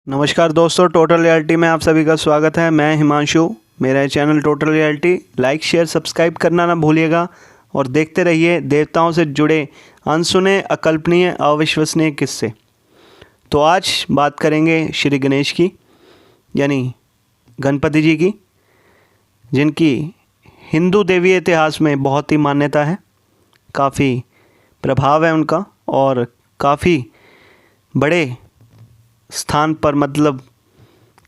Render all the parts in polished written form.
नमस्कार दोस्तों, total reality में आप सभी का स्वागत है। मैं हिमांशु। मेरा channel total reality like share subscribe करना ना भूलिएगा और देखते रहिए देवताओं से जुड़े अनसुने, अकल्पनीय, अविश्वसनीय किस्से। तो आज बात करेंगे श्री गणेश की, यानी गणपति जी की, जिनकी हिंदू देवी इतिहास में बहुत ही मान्यता है, काफ़ी प्रभाव है उनका और काफ़ी बड़े स्थान पर, मतलब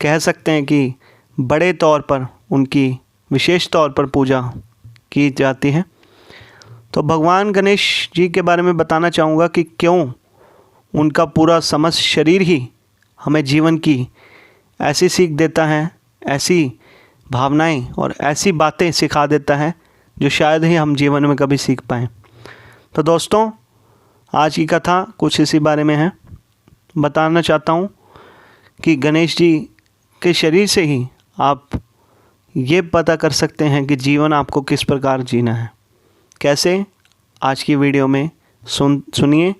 कह सकते हैं कि बड़े तौर पर उनकी विशेष तौर पर पूजा की जाती है। तो भगवान गणेश जी के बारे में बताना चाहूँगा कि क्यों उनका पूरा समस्त शरीर ही हमें जीवन की ऐसी सीख देता है, ऐसी भावनाएं और ऐसी बातें सिखा देता है जो शायद ही हम जीवन में कभी सीख पाएँ। तो दोस्तों, आज की कथा कुछ इसी बारे में है। बताना चाहता हूँ कि गणेश जी के शरीर से ही आप ये पता कर सकते हैं कि जीवन आपको किस प्रकार जीना है। कैसे, आज की वीडियो में सुनिए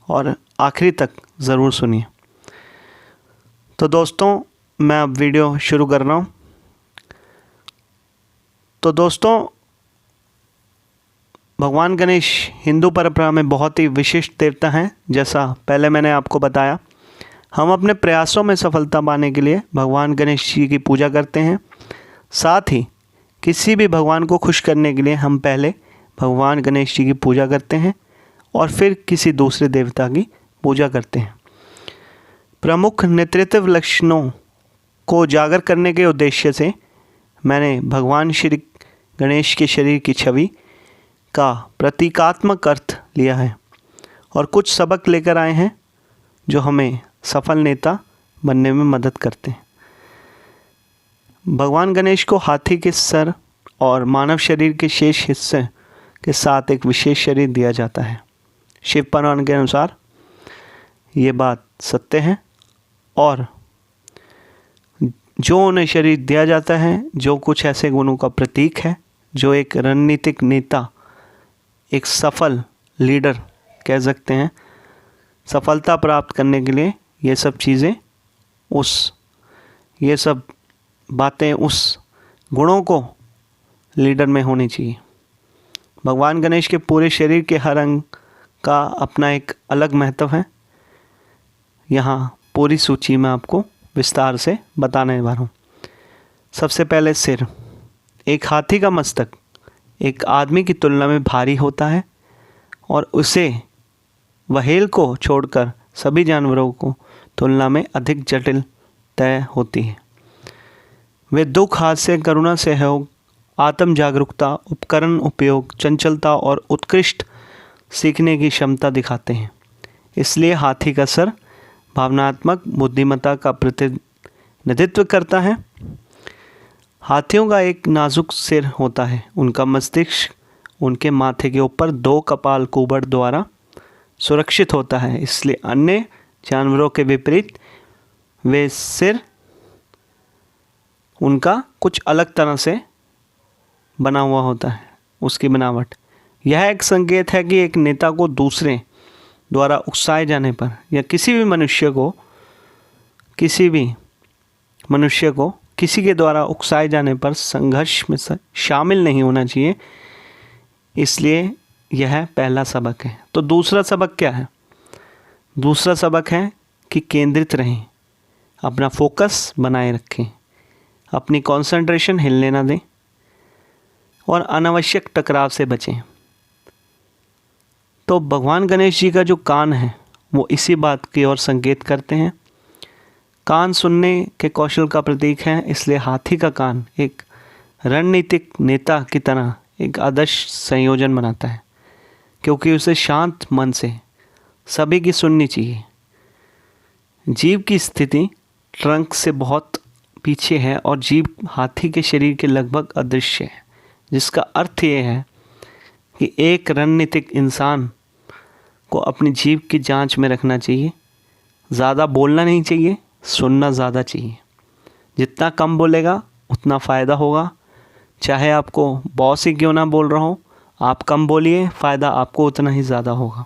और आखिरी तक ज़रूर सुनिए। तो दोस्तों, मैं अब वीडियो शुरू कर रहा हूँ। तो दोस्तों, भगवान गणेश हिंदू परंपरा में बहुत ही विशिष्ट देवता हैं। जैसा पहले मैंने आपको बताया, हम अपने प्रयासों में सफलता पाने के लिए भगवान गणेश जी की पूजा करते हैं। साथ ही किसी भी भगवान को खुश करने के लिए हम पहले भगवान गणेश जी की पूजा करते हैं और फिर किसी दूसरे देवता की पूजा करते हैं। प्रमुख नेतृत्व लक्षणों को उजागर करने के उद्देश्य से मैंने भगवान श्री गणेश के शरीर की छवि का प्रतीकात्मक अर्थ लिया है और कुछ सबक लेकर आए हैं जो हमें सफल नेता बनने में मदद करते हैं। भगवान गणेश को हाथी के सर और मानव शरीर के शेष हिस्से के साथ एक विशेष शरीर दिया जाता है। शिव पुराण के अनुसार ये बात सत्य है और जो उन्हें शरीर दिया जाता है, जो कुछ ऐसे गुणों का प्रतीक है जो एक रणनीतिक नेता, एक सफल लीडर कह सकते हैं, सफलता प्राप्त करने के लिए ये सब चीज़ें, ये सब बातें, उस गुणों को लीडर में होनी चाहिए। भगवान गणेश के पूरे शरीर के हर अंग का अपना एक अलग महत्व है। यहाँ पूरी सूची में आपको विस्तार से बताने वाला हूँ। सबसे पहले सिर। एक हाथी का मस्तक एक आदमी की तुलना में भारी होता है और उसे व्हेल को छोड़कर सभी जानवरों को तुलना में अधिक जटिल तय होती है। वे दुख, हास्य, करुणा, सहयोग, आत्म जागरूकता, उपकरण उपयोग, चंचलता और उत्कृष्ट सीखने की क्षमता दिखाते हैं। इसलिए हाथी का सर भावनात्मक बुद्धिमत्ता का प्रतिनिधित्व करता है। हाथियों का एक नाजुक सिर होता है। उनका मस्तिष्क उनके माथे के ऊपर 2 कपाल कुबड़ द्वारा सुरक्षित होता है। इसलिए अन्य जानवरों के विपरीत वे सिर उनका कुछ अलग तरह से बना हुआ होता है, उसकी बनावट। यह एक संकेत है कि एक नेता को दूसरे द्वारा उकसाए जाने पर या किसी के द्वारा उकसाए जाने पर संघर्ष में शामिल नहीं होना चाहिए। इसलिए यह पहला सबक है। तो दूसरा सबक क्या है? दूसरा सबक है कि केंद्रित रहें, अपना फोकस बनाए रखें, अपनी कंसंट्रेशन हिलने ना दें और अनावश्यक टकराव से बचें। तो भगवान गणेश जी का जो कान है वो इसी बात की ओर संकेत करते हैं। कान सुनने के कौशल का प्रतीक है, इसलिए हाथी का कान एक रणनीतिक नेता की तरह एक आदर्श संयोजन बनाता है, क्योंकि उसे शांत मन से सभी की सुननी चाहिए। जीभ की स्थिति ट्रंक से बहुत पीछे है और जीभ हाथी के शरीर के लगभग अदृश्य है, जिसका अर्थ ये है कि एक रणनीतिक इंसान को अपनी जीभ की जांच में रखना चाहिए। ज़्यादा बोलना नहीं चाहिए, सुनना ज़्यादा चाहिए। जितना कम बोलेगा उतना फ़ायदा होगा। चाहे आपको बॉस ही क्यों ना बोल रहा हो, आप कम बोलिए, फ़ायदा आपको उतना ही ज़्यादा होगा।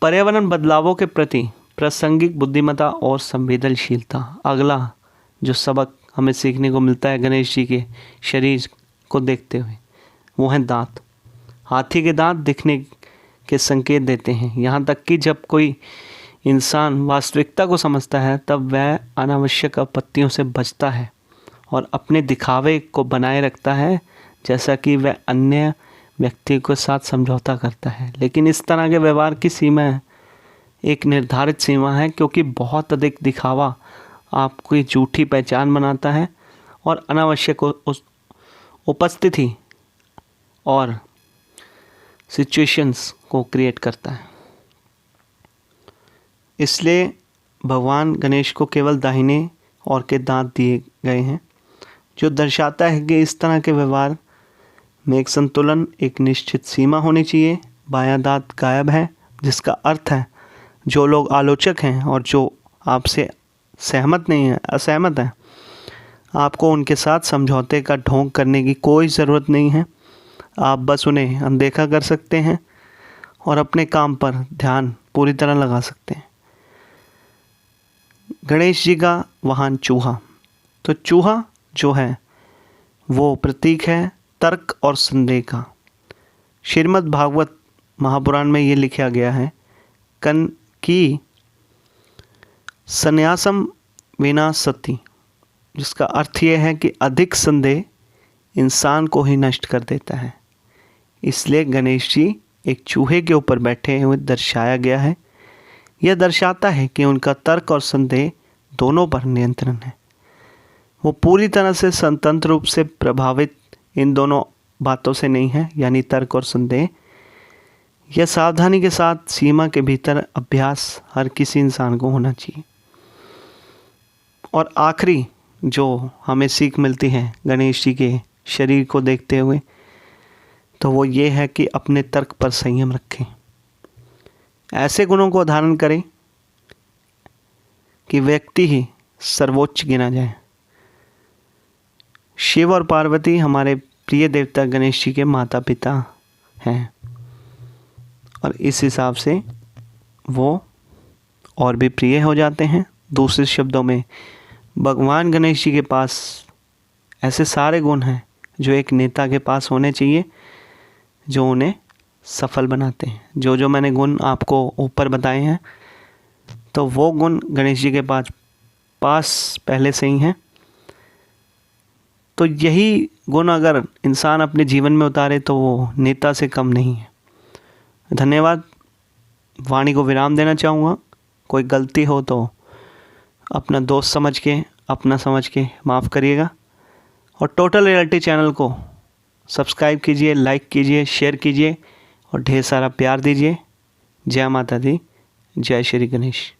पर्यावरण बदलावों के प्रति प्रासंगिक बुद्धिमत्ता और संवेदनशीलता। अगला जो सबक हमें सीखने को मिलता है गणेश जी के शरीर को देखते हुए, वो है दांत। हाथी के दांत दिखने के संकेत देते हैं। यहाँ तक कि जब कोई इंसान वास्तविकता को समझता है तब वह अनावश्यक आपत्तियों से बचता है और अपने दिखावे को बनाए रखता है, जैसा कि वह अन्य व्यक्ति के साथ समझौता करता है। लेकिन इस तरह के व्यवहार की सीमा एक निर्धारित सीमा है, क्योंकि बहुत अधिक दिखावा आपकी झूठी पहचान बनाता है और अनावश्यक उपस्थिति और सिचुएशंस को क्रिएट करता है। इसलिए भगवान गणेश को केवल दाहिने ओर के दांत दिए गए हैं, जो दर्शाता है कि इस तरह के व्यवहार में एक संतुलन, एक निश्चित सीमा होनी चाहिए। बायां दांत गायब है, जिसका अर्थ है जो लोग आलोचक हैं और जो आपसे सहमत नहीं है, असहमत हैं, आपको उनके साथ समझौते का ढोंग करने की कोई ज़रूरत नहीं है। आप बस उन्हें अनदेखा कर सकते हैं और अपने काम पर ध्यान पूरी तरह लगा सकते हैं। गणेश जी का वाहन चूहा। तो चूहा जो है वो प्रतीक है तर्क और संदेह का। श्रीमद् भागवत महापुराण में ये लिखा गया है कि संन्यासम विनाशति, जिसका अर्थ ये है कि अधिक संदेह इंसान को ही नष्ट कर देता है। इसलिए गणेश जी एक चूहे के ऊपर बैठे हुए दर्शाया गया है। यह दर्शाता है कि उनका तर्क और संदेह दोनों पर नियंत्रण है। वो पूरी तरह से स्वतंत्र रूप से प्रभावित इन दोनों बातों से नहीं है, यानी तर्क और संदेह। यह सावधानी के साथ सीमा के भीतर अभ्यास हर किसी इंसान को होना चाहिए। और आखिरी जो हमें सीख मिलती है गणेश जी के शरीर को देखते हुए, तो वो ये है कि अपने तर्क पर संयम रखें। ऐसे गुणों को धारण करें कि व्यक्ति ही सर्वोच्च गिना जाए। शिव और पार्वती हमारे प्रिय देवता गणेश जी के माता पिता हैं और इस हिसाब से वो और भी प्रिय हो जाते हैं। दूसरे शब्दों में भगवान गणेश जी के पास ऐसे सारे गुण हैं जो एक नेता के पास होने चाहिए, जो उन्हें सफल बनाते हैं। जो मैंने गुण आपको ऊपर बताए हैं, तो वो गुण गणेश जी के पास पहले से ही हैं। तो यही गुण अगर इंसान अपने जीवन में उतारे तो वो नेता से कम नहीं है। धन्यवाद। वाणी को विराम देना चाहूँगा। कोई गलती हो तो अपना दोस्त समझ के, अपना समझ के माफ़ करिएगा। और टोटल रियलिटी चैनल को सब्सक्राइब कीजिए, लाइक कीजिए, शेयर कीजिए और ढेर सारा प्यार दीजिए। जय माता दी, जय श्री गणेश।